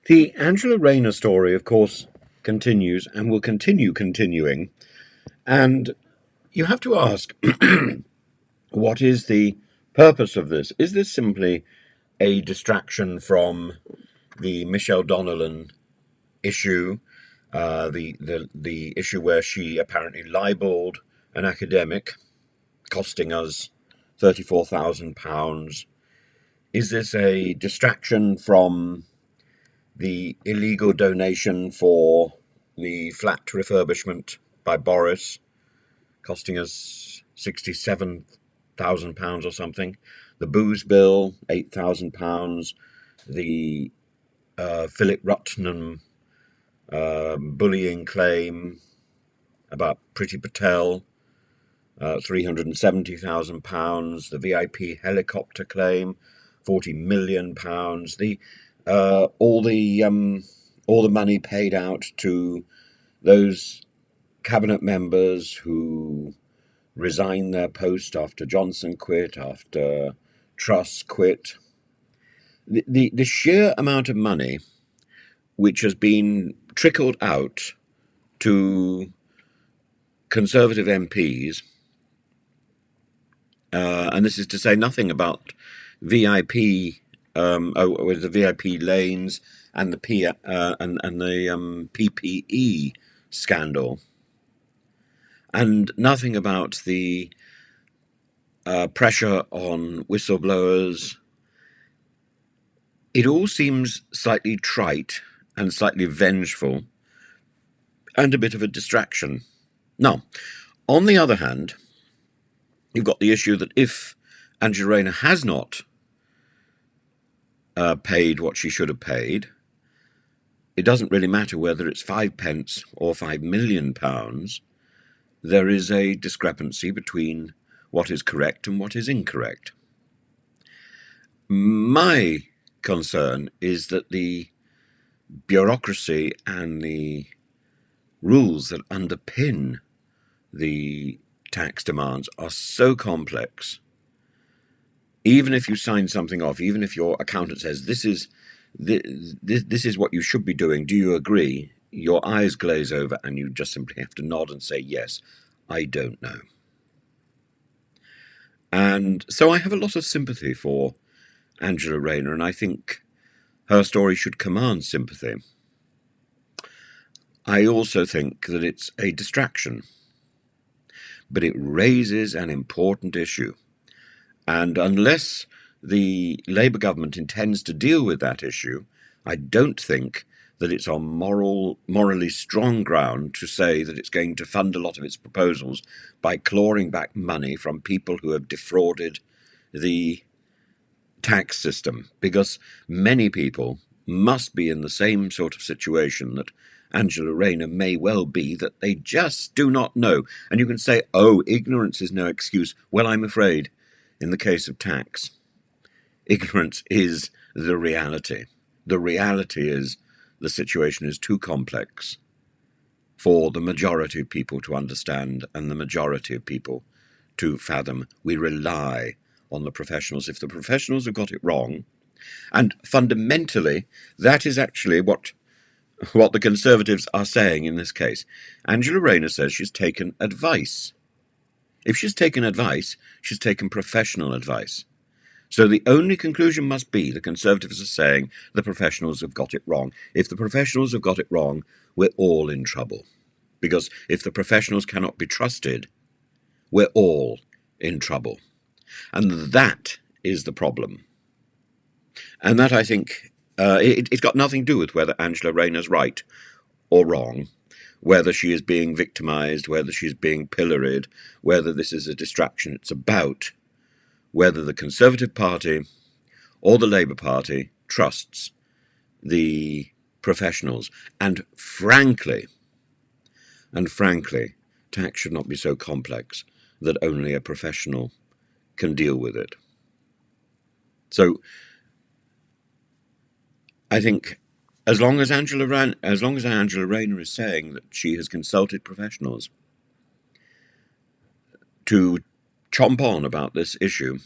The Angela Rayner story, of course, continues and will continue continuing. And you have to ask, what is the purpose of this? Is this simply a distraction from the Michelle Donnellan issue, the issue where she apparently libelled an academic, costing us £34,000? Is this a distraction from the illegal donation for the flat refurbishment by Boris, costing us £67,000 or something? The booze bill, £8,000. The Philip Rutnam bullying claim about Priti Patel, £370,000. The VIP helicopter claim, £40 million. All the money paid out to those cabinet members who resigned their post after Johnson quit, after Truss quit. The sheer amount of money which has been trickled out to Conservative MPs, and this is to say nothing about VIP, the VIP lanes and the PPE scandal, and nothing about the pressure on whistleblowers. It all seems slightly trite and slightly vengeful and a bit of a distraction. Now, on the other hand, you've got the issue that if Angela Rayner has not paid what she should have paid, it doesn't really matter whether it's 5 pence or £5 million. There is a discrepancy between what is correct and what is incorrect. My concern is that the bureaucracy and the rules that underpin the tax demands are so complex. Even if you sign something off, even if your accountant says this is what you should be doing, do you agree? Your eyes glaze over and you just simply have to nod and say, yes, I don't know. And so I have a lot of sympathy for Angela Rayner, and I think her story should command sympathy. I also think that it's a distraction, but it raises an important issue. And unless the Labour government intends to deal with that issue, I don't think that it's on morally strong ground to say that it's going to fund a lot of its proposals by clawing back money from people who have defrauded the tax system, because many people must be in the same sort of situation that Angela Rayner may well be, that they just do not know. And you can say, oh, ignorance is no excuse. Well, I'm afraid in the case of tax, ignorance is the reality. The reality is the situation is too complex for the majority of people to understand and the majority of people to fathom. We rely on the professionals. If the professionals have got it wrong, and fundamentally, that is actually what the Conservatives are saying in this case. Angela Rayner says she's taken advice. If she's taken advice, she's taken professional advice. So the only conclusion must be the Conservatives are saying the professionals have got it wrong. If the professionals have got it wrong, we're all in trouble. Because if the professionals cannot be trusted, we're all in trouble. And that is the problem. And that, I think, it's got nothing to do with whether Angela Rayner's right or wrong, whether she is being victimised, whether she's being pilloried, whether this is a distraction. It's about whether the Conservative Party or the Labour Party trusts the professionals. And frankly, tax should not be so complex that only a professional can deal with it. So I think as long as Angela Rayner is saying that she has consulted professionals to chomp on about this issue,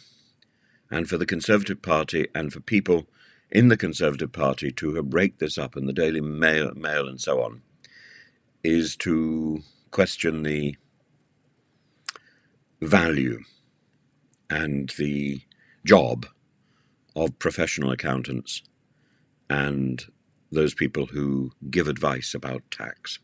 and for the Conservative Party and for people in the Conservative Party to break this up, in the Daily Mail and so on, is to question the value and the job of professional accountants and those people who give advice about tax.